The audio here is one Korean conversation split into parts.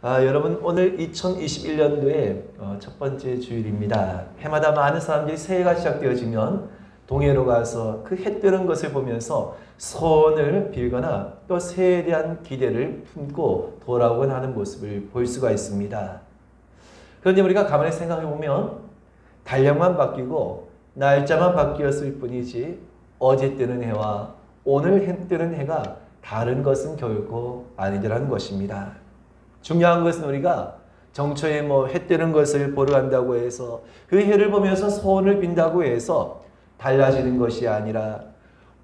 여러분 오늘 2021년도의 첫 번째 주일입니다. 해마다 많은 사람들이 새해가 시작되어지면 동해로 가서 그 해 뜨는 것을 보면서 소원을 빌거나 또 새해에 대한 기대를 품고 돌아오곤 하는 모습을 볼 수가 있습니다. 그런데 우리가 가만히 생각해 보면 달력만 바뀌고 날짜만 바뀌었을 뿐이지 어제 뜨는 해와 오늘 해 뜨는 해가 다른 것은 결코 아니더라는 것입니다. 중요한 것은 우리가 정초에 해 뜨는 것을 보러 간다고 해서 그 해를 보면서 소원을 빈다고 해서 달라지는 것이 아니라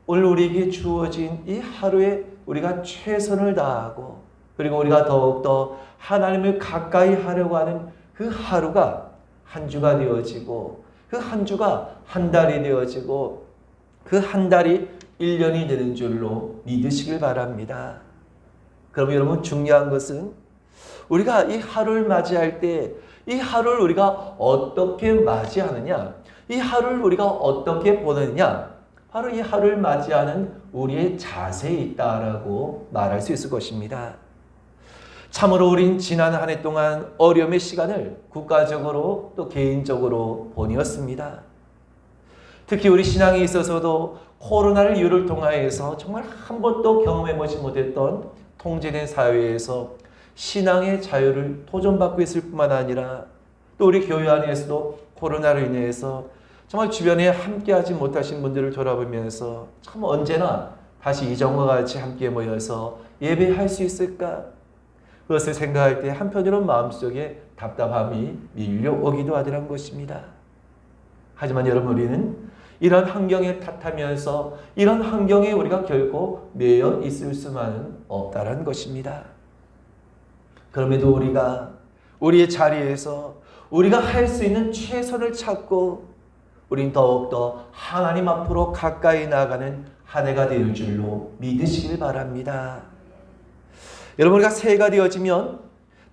오늘 우리에게 주어진 이 하루에 우리가 최선을 다하고 그리고 우리가 더욱더 하나님을 가까이 하려고 하는 그 하루가 한 주가 되어지고 그 한 주가 한 달이 되어지고 그 한 달이 1년이 되는 줄로 믿으시길 바랍니다. 그럼 여러분 중요한 것은 우리가 이 하루를 맞이할 때 이 하루를 우리가 어떻게 맞이하느냐, 이 하루를 우리가 어떻게 보느냐, 바로 이 하루를 맞이하는 우리의 자세에 있다라고 말할 수 있을 것입니다. 참으로 우린 지난 한 해 동안 어려움의 시간을 국가적으로 또 개인적으로 보내었습니다. 특히 우리 신앙에 있어서도 코로나를 이유를 통하여서 정말 한 번도 경험해보지 못했던 통제된 사회에서 신앙의 자유를 도전받고 있을 뿐만 아니라 또 우리 교회 안에서도 코로나로 인해서 정말 주변에 함께하지 못하신 분들을 돌아보면서 참 언제나 다시 이전과 같이 함께 모여서 예배할 수 있을까? 그것을 생각할 때 한편으로는 마음속에 답답함이 밀려오기도 하더란 것입니다. 하지만 여러분 우리는 이런 환경에 탓하면서 이런 환경에 우리가 결코 매여 있을 수만은 없다는 것입니다. 그럼에도 우리가 우리의 자리에서 우리가 할 수 있는 최선을 찾고 우린 더욱더 하나님 앞으로 가까이 나가는 한 해가 될 줄로 믿으시길 바랍니다. 여러분 우리가 새해가 되어지면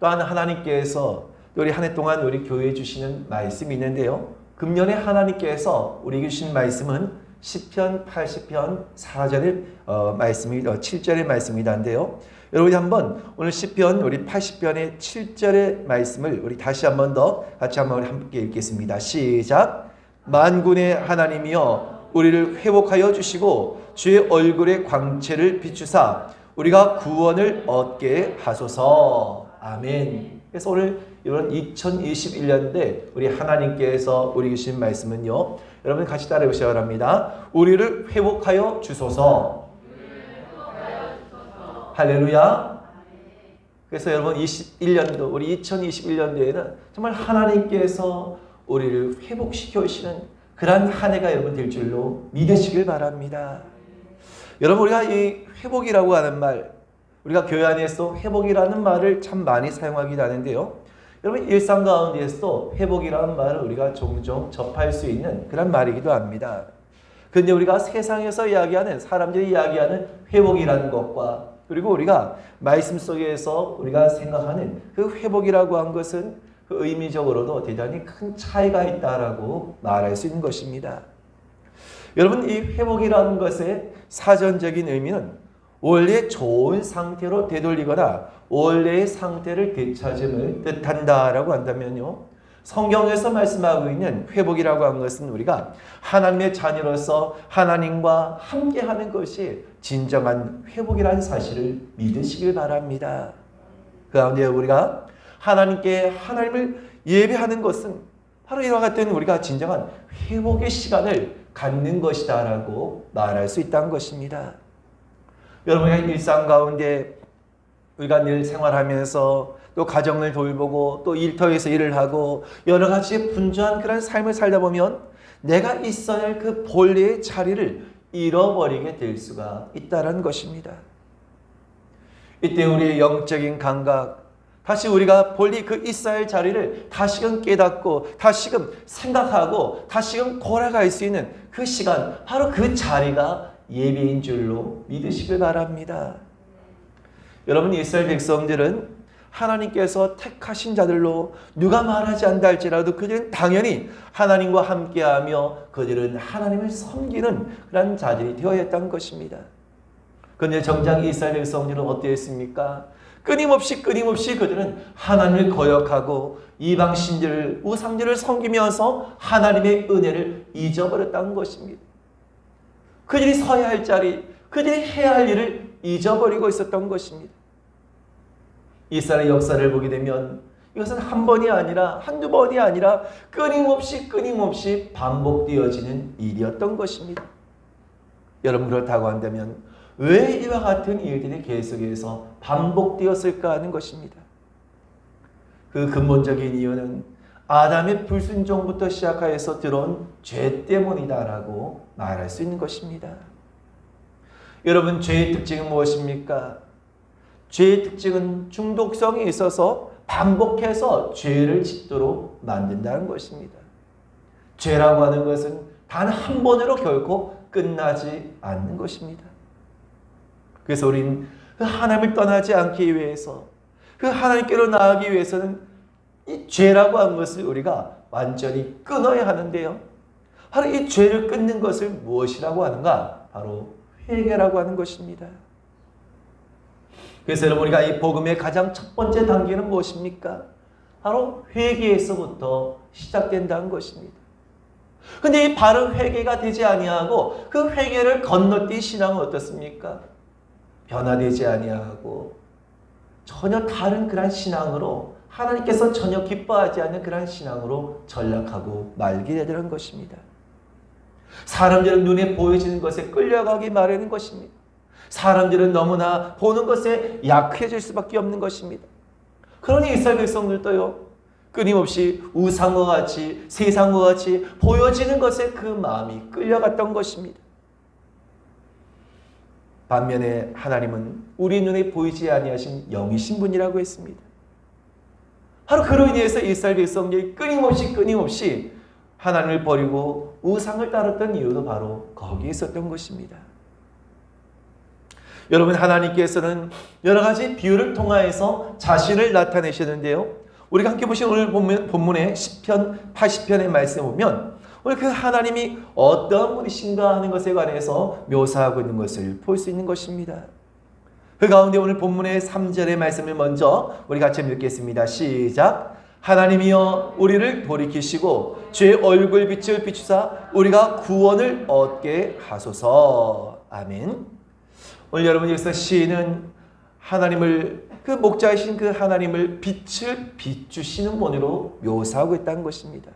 또한 하나님께서 우리 한 해 동안 우리 교회에 주시는 말씀이 있는데요. 금년에 하나님께서 우리에게 주신 말씀은 시편 80편 4절의 말씀이 7절의 말씀이란데요. 여러분이 한번 오늘 시편 우리 80편의 7절의 말씀을 우리 다시 한번 더 같이 한번 함께 읽겠습니다. 시작. 만군의 하나님이여 우리를 회복하여 주시고 주의 얼굴의 광채를 비추사 우리가 구원을 얻게 하소서. 아멘. 그래서 오늘 이런 2021년대 우리 하나님께서 우리 주신 말씀은요. 여러분 같이 따라해 보시기 바랍니다. 우리를 회복하여 주소서. 할렐루야. 그래서 여러분 21년도 우리 2021년도에는 정말 하나님께서 우리를 회복시켜 주시는 그러한 한 해가 여러분 될 줄로 믿으시길 바랍니다. 여러분 우리가 이 회복이라고 하는 말, 우리가 교회 안에서 회복이라는 말을 참 많이 사용하기도 하는데요. 여러분 일상 가운데에서도 회복이라는 말을 우리가 종종 접할 수 있는 그런 말이기도 합니다. 그런데 우리가 세상에서 이야기하는 사람들이 이야기하는 회복이라는 것과 그리고 우리가 말씀 속에서 우리가 생각하는 그 회복이라고 한 것은 그 의미적으로도 대단히 큰 차이가 있다라고 말할 수 있는 것입니다. 여러분 이 회복이라는 것의 사전적인 의미는 원래 좋은 상태로 되돌리거나 원래의 상태를 되찾음을 뜻한다라고 한다면요. 성경에서 말씀하고 있는 회복이라고 한 것은 우리가 하나님의 자녀로서 하나님과 함께하는 것이 진정한 회복이라는 사실을 믿으시길 바랍니다. 그 가운데 우리가 하나님을 예배하는 것은 바로 이와 같은 우리가 진정한 회복의 시간을 갖는 것이다라고 말할 수 있다는 것입니다. 여러분의 일상 가운데 우리가 늘 생활하면서 또 가정을 돌보고 또 일터에서 일을 하고 여러 가지 분주한 그런 삶을 살다 보면 내가 있어야 할 그 본래의 자리를 잃어버리게 될 수가 있다는 것입니다. 이때 우리의 영적인 감각, 다시 우리가 본래 그 있어야 할 자리를 다시금 깨닫고 다시금 생각하고 다시금 돌아갈 수 있는 그 시간, 바로 그 자리가 예배인 줄로 믿으시길 바랍니다. 여러분 이스라엘 백성들은 하나님께서 택하신 자들로 누가 말하지 않다 할지라도 그들은 당연히 하나님과 함께하며 그들은 하나님을 섬기는 그런 자들이 되어야 했던 것입니다. 그런데 정작 이스라엘 백성들은 어땠습니까? 끊임없이 그들은 하나님을 거역하고 이방 신들을, 우상들을 섬기면서 하나님의 은혜를 잊어버렸다는 것입니다. 그들이 서야 할 자리, 그들이 해야 할 일을 잊어버리고 있었던 것입니다. 이스라엘의 역사를 보게 되면 이것은 한 번이 아니라 한두 번이 아니라 끊임없이 반복되어지는 일이었던 것입니다. 여러분, 그렇다고 한다면 왜 이와 같은 일들이 계속해서 반복되었을까 하는 것입니다. 그 근본적인 이유는 아담의 불순종부터 시작하여서 들어온 죄 때문이다라고 말할 수 있는 것입니다. 여러분, 죄의 특징은 무엇입니까? 죄의 특징은 중독성이 있어서 반복해서 죄를 짓도록 만든다는 것입니다. 죄라고 하는 것은 단 한 번으로 결코 끝나지 않는 것입니다. 그래서 우리는 그 하나님을 떠나지 않기 위해서, 그 하나님께로 나아가기 위해서는 이 죄라고 하는 것을 우리가 완전히 끊어야 하는데요. 바로 이 죄를 끊는 것을 무엇이라고 하는가? 바로 회개라고 하는 것입니다. 그래서 여러분, 우리가 이 복음의 가장 첫 번째 단계는 무엇입니까? 바로 회개에서부터 시작된다는 것입니다. 근데 이 바른 회개가 되지 아니하고 그 회개를 건너뛴 신앙은 어떻습니까? 변화되지 아니하고 전혀 다른 그런 신앙으로, 하나님께서 전혀 기뻐하지 않는 그런 신앙으로 전락하고 말게 되는 것입니다. 사람들은 눈에 보여지는 것에 끌려가기 마련인 것입니다. 사람들은 너무나 보는 것에 약해질 수밖에 없는 것입니다. 그러니 이스라엘 백성들도요, 끊임없이 우상과 같이, 세상과 같이 보여지는 것에 그 마음이 끌려갔던 것입니다. 반면에 하나님은 우리 눈에 보이지 아니하신 영이신 분이라고 했습니다. 바로 그로 인해서 이스라엘 백성들이 끊임없이 하나님을 버리고 우상을 따랐던 이유도 바로 거기에 있었던 것입니다. 여러분, 하나님께서는 여러 가지 비유를 통하여서 자신을 나타내시는데요. 우리가 함께 보신 오늘 본문의 시편 80편의 말씀에 보면 오늘 그 하나님이 어떤 분이신가 하는 것에 관해서 묘사하고 있는 것을 볼 수 있는 것입니다. 그 가운데 오늘 본문의 3절의 말씀을 먼저 우리 같이 읽겠습니다. 시작. 하나님이여 우리를 돌이키시고 죄의 얼굴빛을 비추사 우리가 구원을 얻게 하소서. 아멘. 오늘 여러분, 여기서 시인은 하나님을, 그 목자이신 그 하나님을 빛을 비추시는 분으로 묘사하고 있다는 것입니다.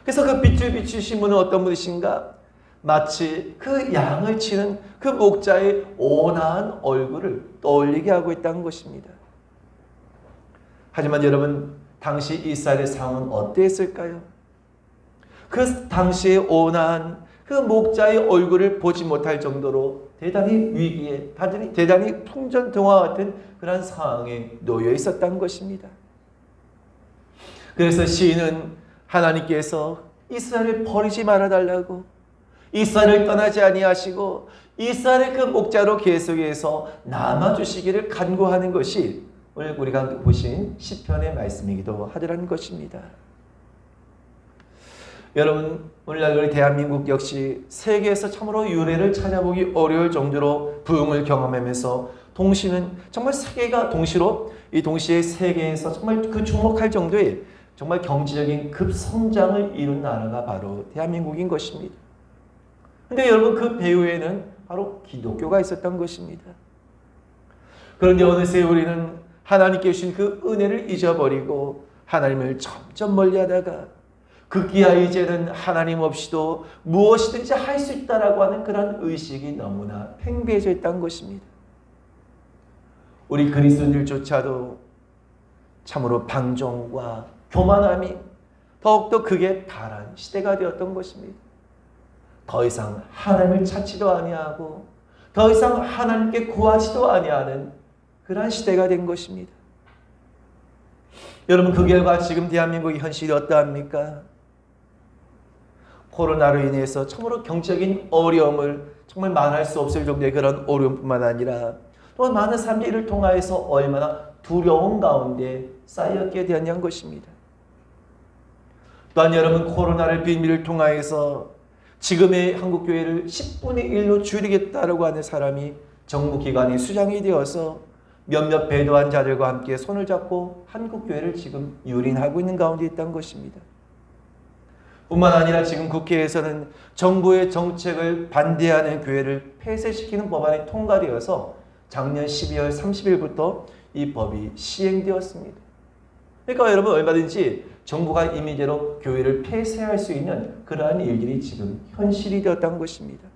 그래서 그 빛을 비추신 분은 어떤 분이신가? 마치 그 양을 치는 그 목자의 온화한 얼굴을 떠올리게 하고 있다는 것입니다. 하지만 여러분, 당시 이스라엘의 상황은 어땠을까요? 그 당시의 온화한 그 목자의 얼굴을 보지 못할 정도로 대단히 위기에, 대단히 풍전등화 같은 그런 상황에 놓여 있었다는 것입니다. 그래서 시인은 하나님께서 이스라엘을 버리지 말아달라고, 이스라엘을 떠나지 아니하시고 이스라엘의 그 목자로 계속해서 남아주시기를 간구하는 것이 오늘 우리가 보신 시편의 말씀이기도 하더라는 것입니다. 여러분, 오늘날 우리 대한민국 역시 세계에서 참으로 유래를 찾아보기 어려울 정도로 부흥을 경험하면서 동시는 정말 세계가 동시로 이 동시에 세계에서 정말 그 주목할 정도의 정말 경제적인 급성장을 이룬 나라가 바로 대한민국인 것입니다. 그런데 여러분, 그 배후에는 바로 기독교가 있었던 것입니다. 그런데 어느새 우리는 하나님께 주신 그 은혜를 잊어버리고 하나님을 점점 멀리하다가 급기야 이제는 하나님 없이도 무엇이든지 할 수 있다라고 하는 그런 의식이 너무나 팽배해져 있다는 것입니다. 우리 그리스도인들조차도 참으로 방종과 교만함이 더욱더 극에 달한 시대가 되었던 것입니다. 더 이상 하나님을 찾지도 아니하고 더 이상 하나님께 구하지도 아니하는 그러한 시대가 된 것입니다. 여러분, 그 결과 지금 대한민국의 현실이 어떠합니까? 코로나로 인해서 참으로 경제적인 어려움을 정말 말할 수 없을 정도의 그런 어려움뿐만 아니라 또 많은 사람들이 이를 통하여서 얼마나 두려움 가운데 쌓였게 되었냐는 것입니다. 또한 여러분, 코로나를 빙의를 통하여서 지금의 한국교회를 10분의 1로 줄이겠다라고 하는 사람이 정부기관의 수장이 되어서 몇몇 배도한 자들과 함께 손을 잡고 한국교회를 지금 유린하고 있는 가운데 있다는 것입니다. 뿐만 아니라 지금 국회에서는 정부의 정책을 반대하는 교회를 폐쇄시키는 법안이 통과되어서 작년 12월 30일부터 이 법이 시행되었습니다. 그러니까 여러분 얼마든지 정부가 임의대로 교회를 폐쇄할 수 있는 그러한 일들이 지금 현실이 되었다는 것입니다.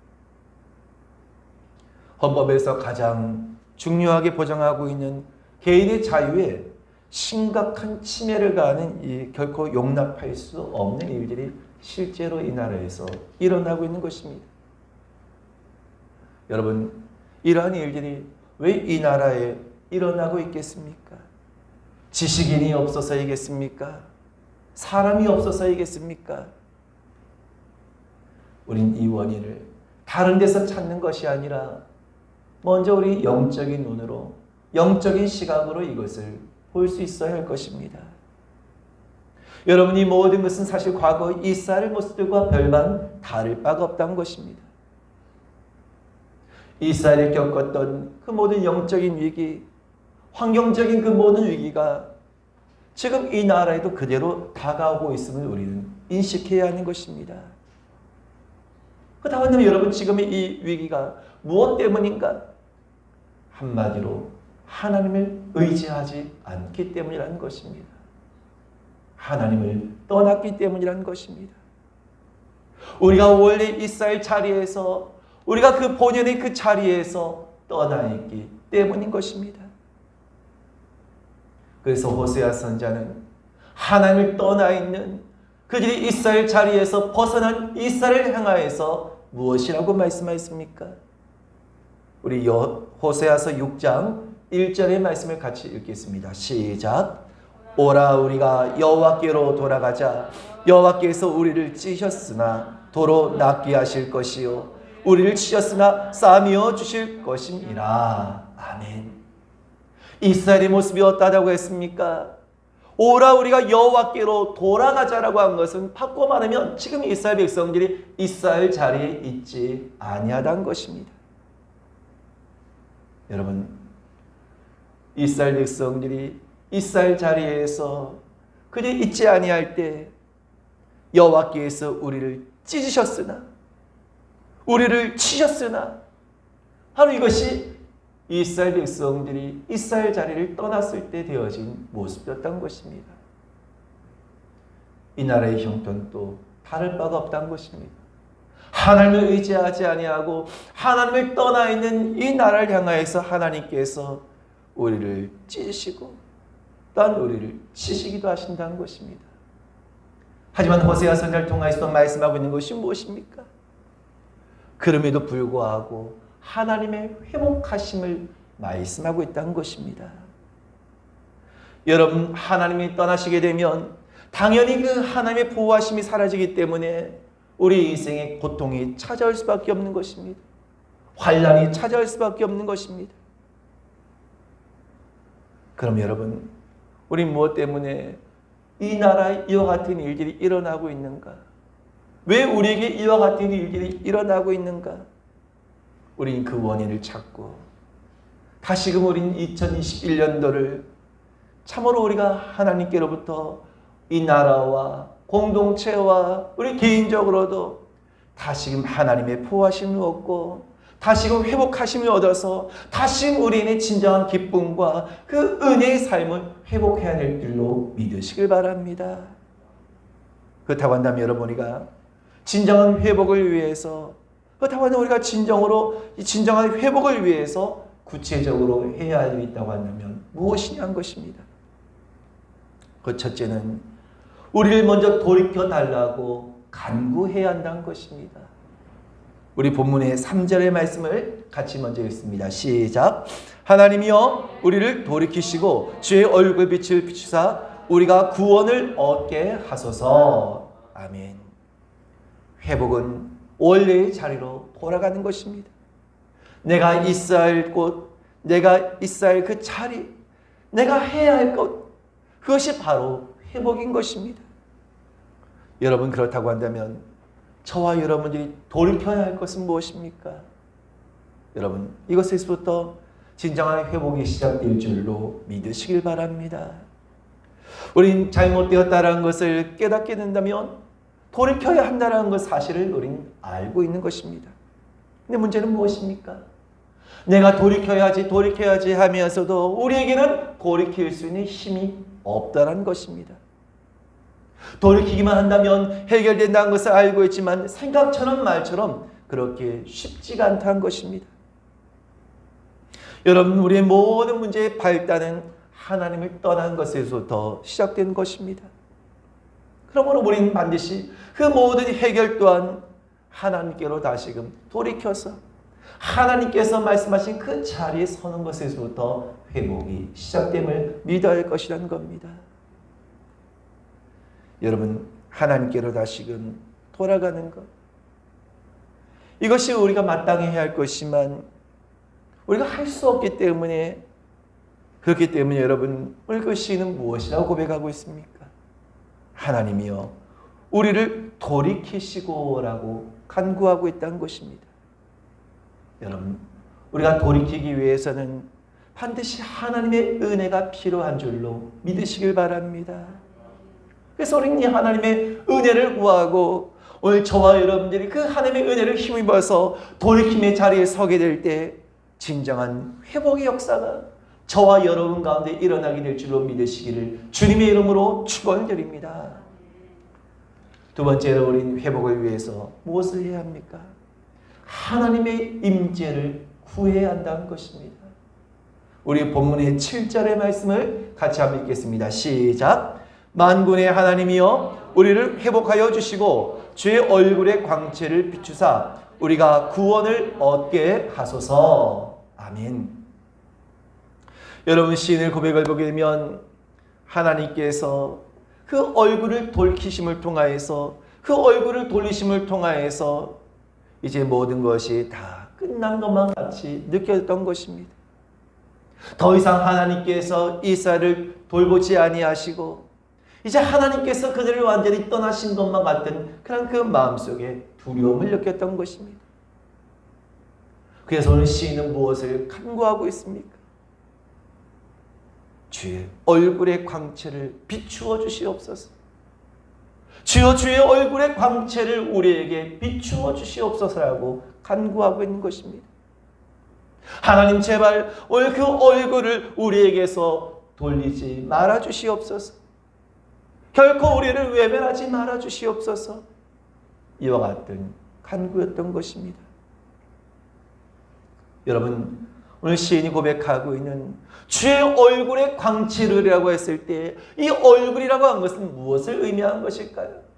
헌법에서 가장 중요하게 보장하고 있는 개인의 자유에 심각한 침해를 가하는 이 결코 용납할 수 없는 일들이 실제로 이 나라에서 일어나고 있는 것입니다. 여러분, 이러한 일들이 왜 이 나라에 일어나고 있겠습니까? 지식인이 없어서이겠습니까? 사람이 없어서이겠습니까? 우린 이 원인을 다른 데서 찾는 것이 아니라 먼저 우리 영적인 눈으로, 영적인 시각으로 이것을 볼 수 있어야 할 것입니다. 여러분, 이 모든 것은 사실 과거 이스라엘 모습들과 별반 다를 바가 없다는 것입니다. 이스라엘이 겪었던 그 모든 영적인 위기, 환경적인 그 모든 위기가 지금 이 나라에도 그대로 다가오고 있음을 우리는 인식해야 하는 것입니다. 그렇다면 여러분, 지금의 이 위기가 무엇 때문인가? 한마디로 하나님을 의지하지 않기 때문이라는 것입니다. 하나님을 떠났기 때문이라는 것입니다. 우리가 원래 이스라엘 자리에서, 우리가 그 본연의 그 자리에서 떠나 있기 때문인 것입니다. 그래서 호세아 선지자는 하나님을 떠나 있는 그들이 이스라엘 자리에서 벗어난 이스라엘을 향하여서 무엇이라고 말씀하였습니까? 우리 호세아서 6장 1절의 말씀을 같이 읽겠습니다. 시작. 오라 우리가 여호와께로 돌아가자. 여호와께서 우리를 찌셨으나 도로 낫게 하실 것이요 우리를 치셨으나 싸매어 주실 것임이라. 아멘. 이스라엘의 모습이 어떠하다고 했습니까? 오라 우리가 여호와께로 돌아가자라고 한 것은 바꿔 말하면 지금 이스라엘 백성들이 이스라엘 자리에 있지 아니하다는 것입니다. 여러분, 이스라엘 백성들이 이스라엘 자리에서 그들이 있지 아니할 때 여호와께서 우리를 찢으셨으나, 우리를 치셨으나, 바로 이것이 이스라엘 백성들이 이스라엘 자리를 떠났을 때 되어진 모습이었던 것입니다. 이 나라의 형편도 다를 바가 없다는 것입니다. 하나님을 의지하지 아니하고 하나님을 떠나 있는 이 나라를 향하여서 하나님께서 우리를 찢으시고 또한 우리를 치시기도 하신다는 것입니다. 하지만 호세아 선지자를 통하여서 말씀하고 있는 것이 무엇입니까? 그럼에도 불구하고 하나님의 회복하심을 말씀하고 있다는 것입니다. 여러분, 하나님이 떠나시게 되면 당연히 그 하나님의 보호하심이 사라지기 때문에 우리 인생에 고통이 찾아올 수밖에 없는 것입니다. 환난이 찾아올 수밖에 없는 것입니다. 그럼 여러분, 우리 무엇 때문에 이 나라에 이와 같은 일들이 일어나고 있는가? 왜 우리에게 이와 같은 일들이 일어나고 있는가? 우린 그 원인을 찾고 다시금 우린 2021년도를 참으로 우리가 하나님께로부터 이 나라와 공동체와 우리 개인적으로도 다시금 하나님의 보호하심을 얻고 다시금 회복하심을 얻어서 다시금 우리의 진정한 기쁨과 그 은혜의 삶을 회복해야 될 줄로 믿으시길 바랍니다. 그렇다고 한다면 여러분, 우리가 진정한 회복을 위해서, 그렇다고 한다면 우리가 진정한 회복을 위해서 구체적으로 해야 할 일이 있다고 한다면 무엇이냐 한 것입니다. 그 첫째는 우리를 먼저 돌이켜달라고 간구해야 한다는 것입니다. 우리 본문의 3절의 말씀을 같이 먼저 읽습니다. 시작. 하나님이여 우리를 돌이키시고 주의 얼굴빛을 비추사 우리가 구원을 얻게 하소서. 아멘. 회복은 원래의 자리로 돌아가는 것입니다. 내가 있어야 할 곳, 내가 있어야 할 그 자리, 내가 해야 할 것, 그것이 바로 회복인 것입니다. 여러분, 그렇다고 한다면 저와 여러분들이 돌이켜야 할 것은 무엇입니까? 여러분, 이것에서부터 진정한 회복이 시작될 줄로 믿으시길 바랍니다. 우린 잘못되었다는 것을 깨닫게 된다면 돌이켜야 한다는 것 사실을 우린 알고 있는 것입니다. 근데 문제는 무엇입니까? 내가 돌이켜야지 하면서도 우리에게는 돌이킬 수 있는 힘이 없다는 것입니다. 돌이키기만 한다면 해결된다는 것을 알고 있지만 생각처럼 말처럼 그렇게 쉽지가 않다는 것입니다. 여러분, 우리의 모든 문제의 발단은 하나님을 떠난 것에서부터 시작된 것입니다. 그러므로 우리는 반드시 그 모든 해결 또한 하나님께로 다시금 돌이켜서 하나님께서 말씀하신 그 자리에 서는 것에서부터 회복이 시작됨을 믿어야 할 것이라는 겁니다. 여러분, 하나님께로 다시금 돌아가는 것, 이것이 우리가 마땅히 해야 할 것이지만 우리가 할 수 없기 때문에, 그렇기 때문에 여러분, 오늘 그 시인은 무엇이라고 고백하고 있습니까? 하나님이여 우리를 돌이키시고라고 간구하고 있다는 것입니다. 여러분, 우리가 돌이키기 위해서는 반드시 하나님의 은혜가 필요한 줄로 믿으시길 바랍니다. 그래서 우리는 이 하나님의 은혜를 구하고 오늘 저와 여러분들이 그 하나님의 은혜를 힘입어서 돌이킴의 자리에 서게 될 때 진정한 회복의 역사가 저와 여러분 가운데 일어나게 될 줄로 믿으시기를 주님의 이름으로 축원을 드립니다. 두 번째로 우리는 회복을 위해서 무엇을 해야 합니까? 하나님의 임재를 구해야 한다는 것입니다. 우리 본문의 7절의 말씀을 같이 한번 읽겠습니다. 시작. 만군의 하나님이여 우리를 회복하여 주시고 주의 얼굴의 광채를 비추사 우리가 구원을 얻게 하소서. 아멘. 여러분, 시인의 고백을 보게 되면 하나님께서 그 얼굴을 돌리심을 통하여서 이제 모든 것이 다 끝난 것만 같이 느꼈던 것입니다. 더 이상 하나님께서 이스라엘을 돌보지 아니하시고 이제 하나님께서 그들을 완전히 떠나신 것만 같은 그런 그 마음속에 두려움을 느꼈던 것입니다. 그래서 오늘 시인은 무엇을 간구하고 있습니까? 주의 얼굴의 광채를 비추어 주시옵소서. 주여 주의 얼굴의 광채를 우리에게 비추어 주시옵소서라고 간구하고 있는 것입니다. 하나님 제발 오늘 그 얼굴을 우리에게서 돌리지 말아 주시옵소서. 결코 우리를 외면하지 말아 주시옵소서. 이와 같은 간구였던 것입니다. 여러분, 오늘 시인이 고백하고 있는 주의 얼굴의 광채를이라고 했을 때 이 얼굴이라고 한 것은 무엇을 의미하는 것일까요?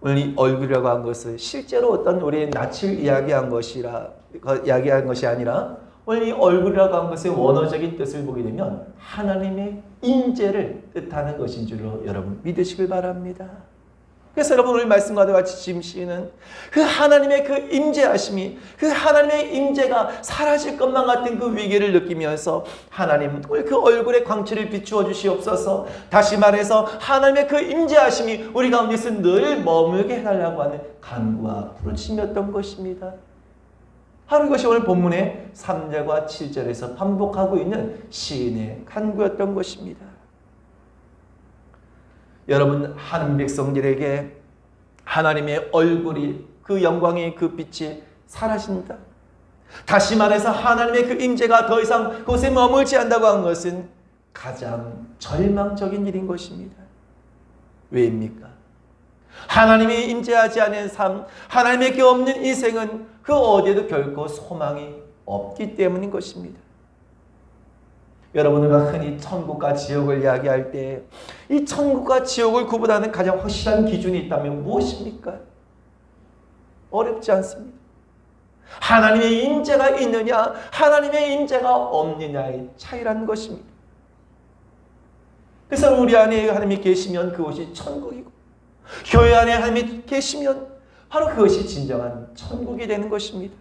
오늘 이 얼굴이라고 한 것은 실제로 어떤 우리의 낯을 이야기한 것이 아니라 오늘 이 얼굴이라고 한 것의 원어적인 뜻을 보게 되면 하나님의 임재를 뜻하는 것인 줄로 여러분 믿으시길 바랍니다. 그래서 여러분 오늘 말씀과도 같이 지금 시인은 그 하나님의 그 임재하심이, 그 하나님의 임재가 사라질 것만 같은 그 위기를 느끼면서 하나님 오늘 그 얼굴의 광채를 비추어 주시옵소서. 다시 말해서 하나님의 그 임재하심이 우리 가운데서 늘 머물게 해달라고 하는 간구와 부르심이었던 것입니다. 바로 이것이 오늘 본문의 3절과 7절에서 반복하고 있는 시인의 간구였던 것입니다. 여러분, 하나님 백성들에게 하나님의 얼굴이, 그 영광의 그 빛이 사라진다. 다시 말해서 하나님의 그 임재가 더 이상 그곳에 머물지 않는다고 한 것은 가장 절망적인 일인 것입니다. 왜입니까? 하나님이 임재하지 않은 삶, 하나님의 그 없는 인생은 그 어디에도 결코 소망이 없기 때문인 것입니다. 여러분, 우리가 흔히 천국과 지옥을 이야기할 때 이 천국과 지옥을 구분하는 가장 확실한 기준이 있다면 무엇입니까? 어렵지 않습니다. 하나님의 임재가 있느냐, 하나님의 임재가 없느냐의 차이라는 것입니다. 그래서 우리 안에 하나님이 계시면 그것이 천국이고, 교회 안에 하나님이 계시면 바로 그것이 진정한 천국이 되는 것입니다.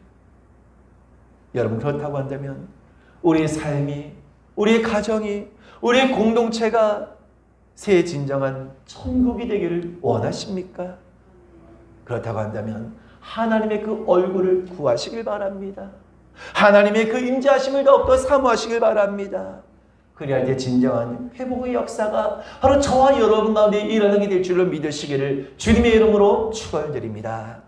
여러분, 그렇다고 한다면 우리의 삶이, 우리의 가정이, 우리의 공동체가 새 진정한 천국이 되기를 원하십니까? 그렇다고 한다면 하나님의 그 얼굴을 구하시길 바랍니다. 하나님의 그 임재하심을 더욱더 사모하시길 바랍니다. 그래야 이제 진정한 회복의 역사가 바로 저와 여러분 가운데 일어나게 될 줄로 믿으시기를 주님의 이름으로 축원드립니다.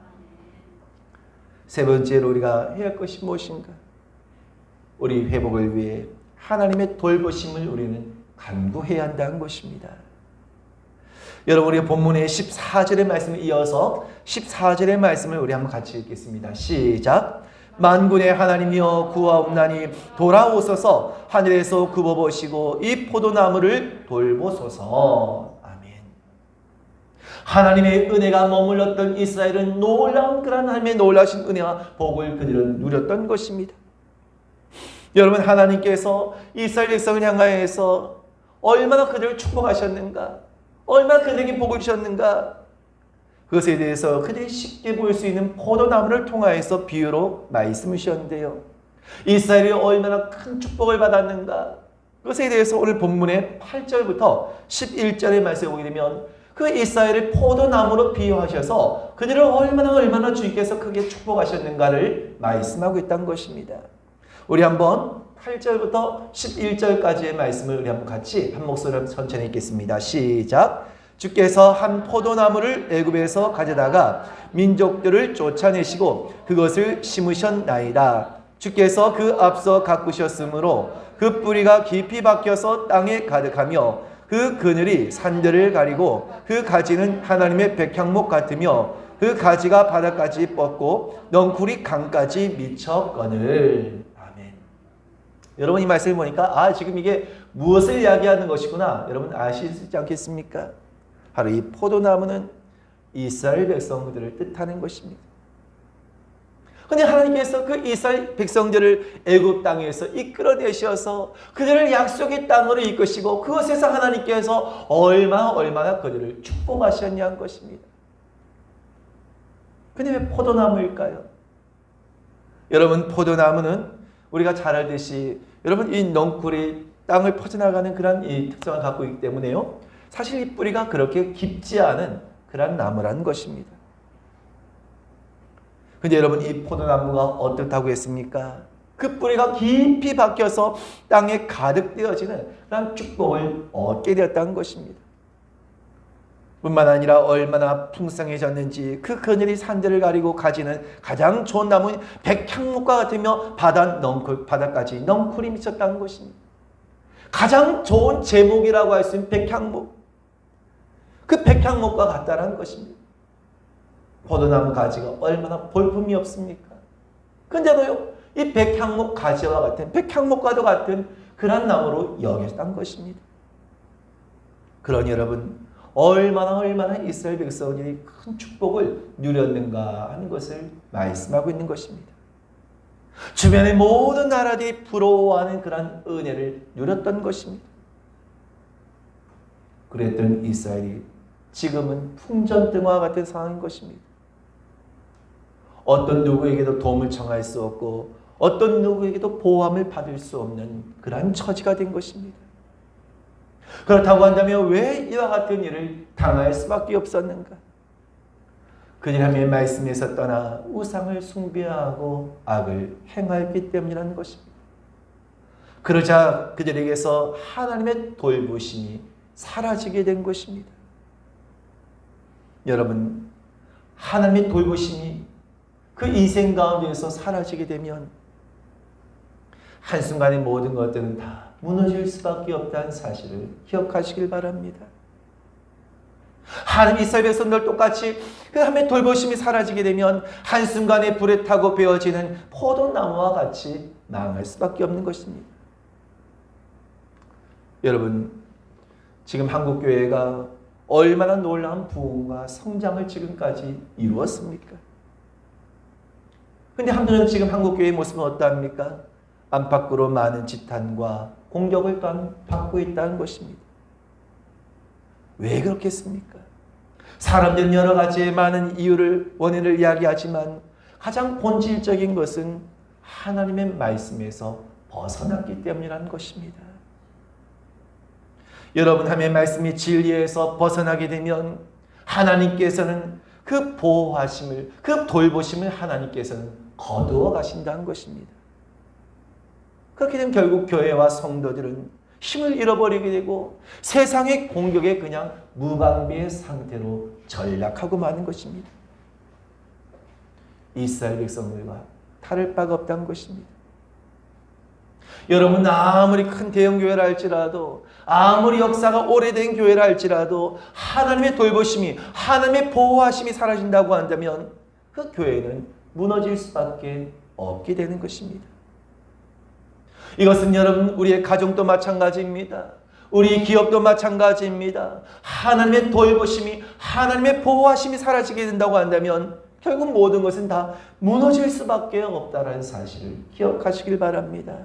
세 번째로 우리가 해야 할 것이 무엇인가? 우리 회복을 위해 하나님의 돌보심을 우리는 간구해야 한다는 것입니다. 여러분, 우리 본문의 14절의 말씀을 이어서 14절의 말씀을 우리 한번 같이 읽겠습니다. 시작. 만군의 하나님이여 구하옵나니 돌아오소서. 하늘에서 굽어보시고 이 포도나무를 돌보소서. 아멘. 하나님의 은혜가 머물렀던 이스라엘은 놀라운 그런 하나님의 놀라신 은혜와 복을 그들은 누렸던 것입니다. 여러분, 하나님께서 이스라엘 백성을 향하여서 얼마나 그들을 축복하셨는가, 얼마나 그들에게 복을 주셨는가, 그것에 대해서 그들이 쉽게 볼 수 있는 포도나무를 통하여서 비유로 말씀을 주셨는데요. 이스라엘이 얼마나 큰 축복을 받았는가, 그것에 대해서 오늘 본문의 8절부터 11절의 말씀을 보게 되면 그 이스라엘을 포도나무로 비유하셔서 그들을 얼마나 주님께서 크게 축복하셨는가를 말씀하고 있다는 것입니다. 우리 한번 8절부터 11절까지의 말씀을 우리 한번 같이 한 목소리로 천천히 읽겠습니다. 시작. 주께서 한 포도나무를 애굽에서 가져다가 민족들을 쫓아내시고 그것을 심으셨나이다. 주께서 그 앞서 가꾸셨으므로 그 뿌리가 깊이 박혀서 땅에 가득하며 그 그늘이 산들을 가리고 그 가지는 하나님의 백향목 같으며 그 가지가 바닥까지 뻗고 넝쿨이 강까지 미쳤거늘. 아멘. 여러분, 이 말씀을 보니까 지금 이게 무엇을 이야기하는 것이구나, 여러분 아시지 않겠습니까? 바로 이 포도나무는 이스라엘 백성들을 뜻하는 것입니다. 그런데 하나님께서 그 이스라엘 백성들을 애굽 땅에서 이끌어내셔서 그들을 약속의 땅으로 이끄시고 그것에서 하나님께서 얼마나 그들을 축복하셨냐는 것입니다. 그런데 왜 포도나무일까요? 여러분, 포도나무는 우리가 잘 알듯이 여러분 이 넝쿨이 땅을 퍼져나가는 그런 이 특성을 갖고 있기 때문에요, 사실 이 뿌리가 그렇게 깊지 않은 그런 나무라는 것입니다. 근데 여러분, 이 포도나무가 어떻다고 했습니까? 그 뿌리가 깊이 박혀서 땅에 가득 되어지는 그런 축복을 얻게 되었다는 것입니다. 뿐만 아니라 얼마나 풍성해졌는지 그 그늘이 산들을 가리고 가지는 가장 좋은 나무인 백향목과 같으며 바닥까지 넝쿨이 미쳤다는 것입니다. 가장 좋은 제목이라고 할 수 있는 백향목, 그 백향목과 같다는 것입니다. 포도나무 가지가 얼마나 볼품이 없습니까? 근데도요, 이 백향목 가지와 같은, 백향목과도 같은 그런 나무로 여겼다는 것입니다. 그러니 여러분, 얼마나 이스라엘 백성들이 큰 축복을 누렸는가 하는 것을 말씀하고 있는 것입니다. 주변의 모든 나라들이 부러워하는 그런 은혜를 누렸던 것입니다. 그랬던 이스라엘이 지금은 풍전등화 같은 상황인 것입니다. 어떤 누구에게도 도움을 청할 수 없고 어떤 누구에게도 보호함을 받을 수 없는 그러한 처지가 된 것입니다. 그렇다고 한다면 왜 이와 같은 일을 당할 수밖에 없었는가? 그들이 하나님의 말씀에서 떠나 우상을 숭배하고 악을 행하였기 때문이라는 것입니다. 그러자 그들에게서 하나님의 돌보심이 사라지게 된 것입니다. 여러분, 하나님의 돌보심이 그 인생 가운데에서 사라지게 되면 한순간에 모든 것들은 다 무너질 수밖에 없다는 사실을 기억하시길 바랍니다. 하나님 이스라엘 백성들 똑같이 그 하나님의 돌보심이 사라지게 되면 한순간에 불에 타고 베어지는 포도나무와 같이 망할 수밖에 없는 것입니다. 여러분, 지금 한국교회가 얼마나 놀라운 부흥과 성장을 지금까지 이루었습니까? 그런데 한편으로는 지금 한국교회의 모습은 어떠합니까? 안팎으로 많은 지탄과 공격을 또한 받고 있다는 것입니다. 왜 그렇겠습니까? 사람들은 여러 가지의 많은 이유를, 원인을 이야기하지만 가장 본질적인 것은 하나님의 말씀에서 벗어났기 때문이라는 것입니다. 여러분, 하나님의 말씀이 진리에서 벗어나게 되면 하나님께서는 그 보호하심을, 그 돌보심을 하나님께서는 거두어 가신다는 것입니다. 그렇게 되면 결국 교회와 성도들은 힘을 잃어버리게 되고 세상의 공격에 그냥 무방비의 상태로 전락하고 마는 것입니다. 이스라엘 백성들과 다를 바가 없다는 것입니다. 여러분, 아무리 큰 대형 교회라 할지라도, 아무리 역사가 오래된 교회라 할지라도 하나님의 돌보심이, 하나님의 보호하심이 사라진다고 한다면 그 교회는 무너질 수밖에 없게 되는 것입니다. 이것은 여러분, 우리의 가정도 마찬가지입니다. 우리 기업도 마찬가지입니다. 하나님의 돌보심이, 하나님의 보호하심이 사라지게 된다고 한다면 결국 모든 것은 다 무너질 수밖에 없다는 사실을 기억하시길 바랍니다.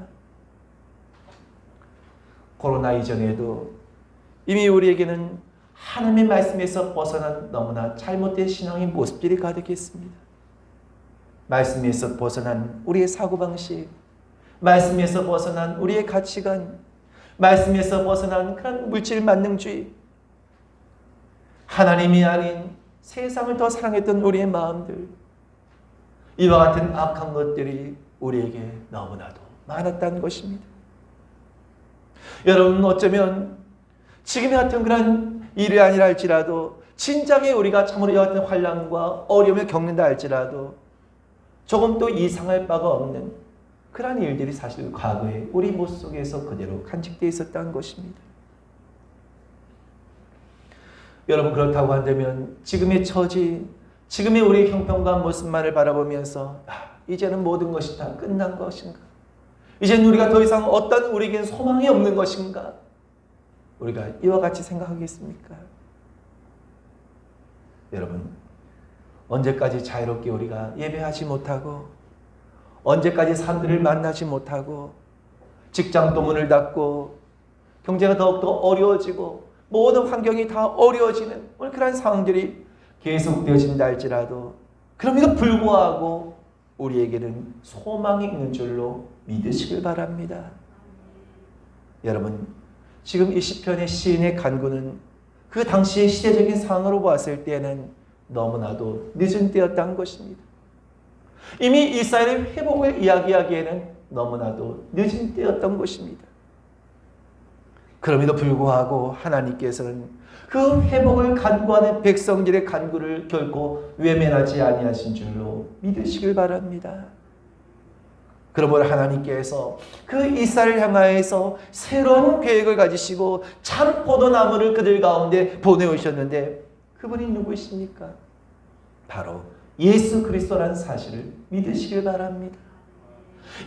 코로나 이전에도 이미 우리에게는 하나님의 말씀에서 벗어난 너무나 잘못된 신앙의 모습들이 가득했습니다. 말씀에서 벗어난 우리의 사고방식, 말씀에서 벗어난 우리의 가치관, 말씀에서 벗어난 그런 물질 만능주의, 하나님이 아닌 세상을 더 사랑했던 우리의 마음들, 이와 같은 악한 것들이 우리에게 너무나도 많았다는 것입니다. 여러분, 어쩌면 지금 같은 그런 일이 아니라 할지라도, 진작에 우리가 참으로 이와 같은 환난과 어려움을 겪는다 할지라도 조금도 이상할 바가 없는 그러한 일들이 사실 과거에 우리 모습 속에서 그대로 간직되어 있었다는 것입니다. 여러분, 그렇다고 한다면 지금의 처지, 지금의 우리의 형편과 모습만을 바라보면서 이제는 모든 것이 다 끝난 것인가? 이제는 우리가 더 이상 어떤 우리에겐 소망이 없는 것인가? 우리가 이와 같이 생각하겠습니까? 여러분, 언제까지 자유롭게 우리가 예배하지 못하고, 언제까지 사람들을 만나지 못하고, 직장도 문을 닫고, 경제가 더욱더 어려워지고, 모든 환경이 다 어려워지는 오늘 그런 상황들이 계속되어진다 할지라도, 그럼에도 불구하고 우리에게는 소망이 있는 줄로 믿으시길 바랍니다. 여러분, 지금 이 시편의 시인의 간구는 그 당시의 시대적인 상황으로 봤을 때는 너무나도 늦은 때였다는 것입니다. 이미 이스라엘의 회복을 이야기하기에는 너무나도 늦은 때였던 것입니다. 그럼에도 불구하고 하나님께서는 그 회복을 간구하는 백성들의 간구를 결코 외면하지 아니하신 줄로 믿으시길 바랍니다. 그러므로 하나님께서 그 이스라엘을 향하여서 새로운 계획을 가지시고 참 포도나무를 그들 가운데 보내오셨는데 그분이 누구이십니까? 바로 예수 그리스도라는 사실을 믿으시길 바랍니다.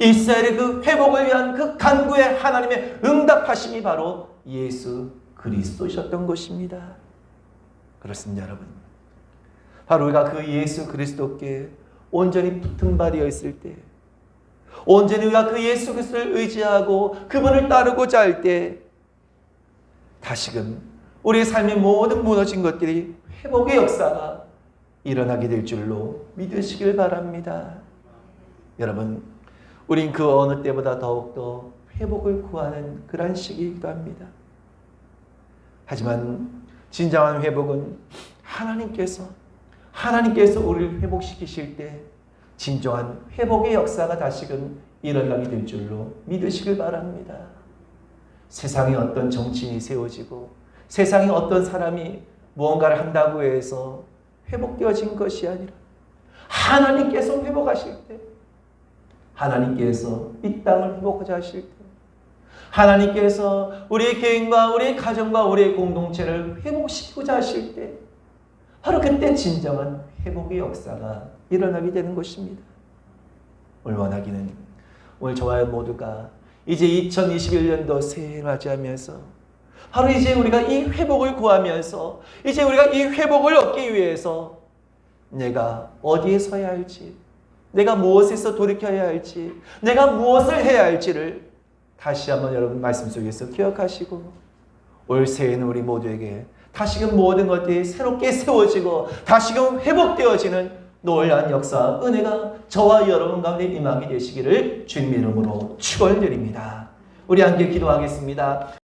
이스라엘의 그 회복을 위한 그 간구에 하나님의 응답하심이 바로 예수 그리스도셨던 것입니다. 그렇습니다, 여러분. 바로 우리가 그 예수 그리스도께 온전히 붙은 바 되어 있을 때, 온전히 우리가 그 예수 그리스도를 의지하고 그분을 따르고자 할 때 다시금 우리의 삶의 모든 무너진 것들이 회복의 역사가 일어나게 될 줄로 믿으시길 바랍니다. 여러분, 우린 그 어느 때보다 더욱더 회복을 구하는 그런 시기이기도 합니다. 하지만 진정한 회복은 하나님께서 우리를 회복시키실 때 진정한 회복의 역사가 다시금 일어나게 될 줄로 믿으시길 바랍니다. 세상에 어떤 정치인이 세워지고 세상에 어떤 사람이 무언가를 한다고 해서 회복되어진 것이 아니라 하나님께서 회복하실 때, 하나님께서 이 땅을 회복하자 하실 때, 하나님께서 우리의 개인과 우리의 가정과 우리의 공동체를 회복시키고자 하실 때 바로 그때 진정한 회복의 역사가 일어나게 되는 것입니다. 오늘 원하기는 오늘 저와 모두가 이제 2021년도 새해를 맞이하면서 바로 이제 우리가 이 회복을 구하면서 이제 우리가 이 회복을 얻기 위해서 내가 어디에 서야 할지, 내가 무엇에서 돌이켜야 할지, 내가 무엇을 해야 할지를 다시 한번 여러분 말씀 속에서 기억하시고 올 새해는 우리 모두에게 다시금 모든 것들이 새롭게 세워지고 다시금 회복되어지는 놀라운 역사, 은혜가 저와 여러분 가운데 임하게 되시기를 주님의 이름으로 축원드립니다. 우리 함께 기도하겠습니다.